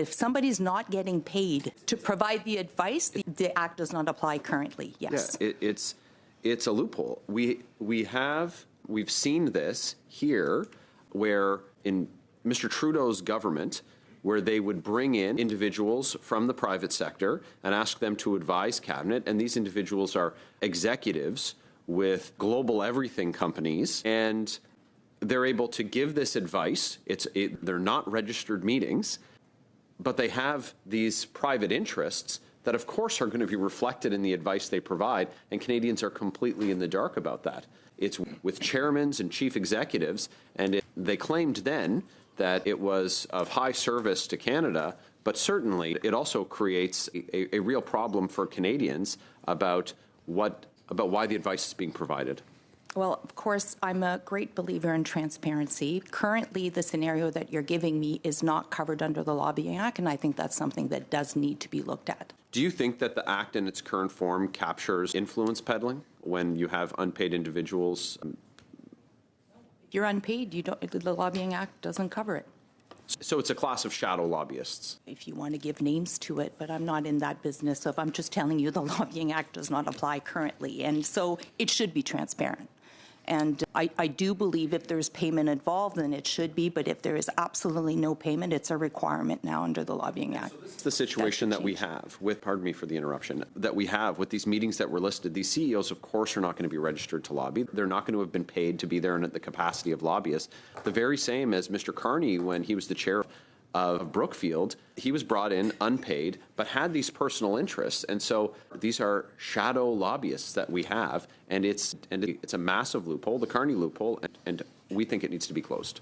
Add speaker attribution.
Speaker 1: If somebody's not getting paid to provide the advice, the act does not apply currently, yes.
Speaker 2: Yeah, it's a loophole. We've seen this here where in Mr. Trudeau's government, where they would bring in individuals from the private sector and ask them to advise cabinet, and these individuals are executives with global everything companies, and they're able to give this advice. They're not registered meetings, but they have these private interests that, of course, are going to be reflected in the advice they provide, and Canadians are completely in the dark about that. It's with chairmen and chief executives, and they claimed then that it was of high service to Canada, but certainly it also creates a real problem for Canadians about why the advice is being provided.
Speaker 1: Well, of course, I'm a great believer in transparency. Currently, the scenario that you're giving me is not covered under the Lobbying Act, and I think that's something that does need to be looked at.
Speaker 2: Do you think that the Act in its current form captures influence peddling when you have unpaid individuals?
Speaker 1: If you're unpaid, the Lobbying Act doesn't cover it.
Speaker 2: So it's a class of shadow lobbyists.
Speaker 1: If you want to give names to it, but I'm not in that business. So if I'm just telling you the Lobbying Act does not apply currently, and so it should be transparent. And I do believe if there's payment involved, then it should be. But if there is absolutely no payment, it's a requirement now under the Lobbying Act.
Speaker 2: So this is the situation that we have with, pardon me for the interruption, that we have with these meetings that were listed. These CEOs, of course, are not going to be registered to lobby. They're not going to have been paid to be there in the capacity of lobbyists. The very same as Mr. Carney when he was the chair of Brookfield. He was brought in unpaid, but had these personal interests. And so these are shadow lobbyists that we have, and it's a massive loophole, the Carney loophole, and we think it needs to be closed.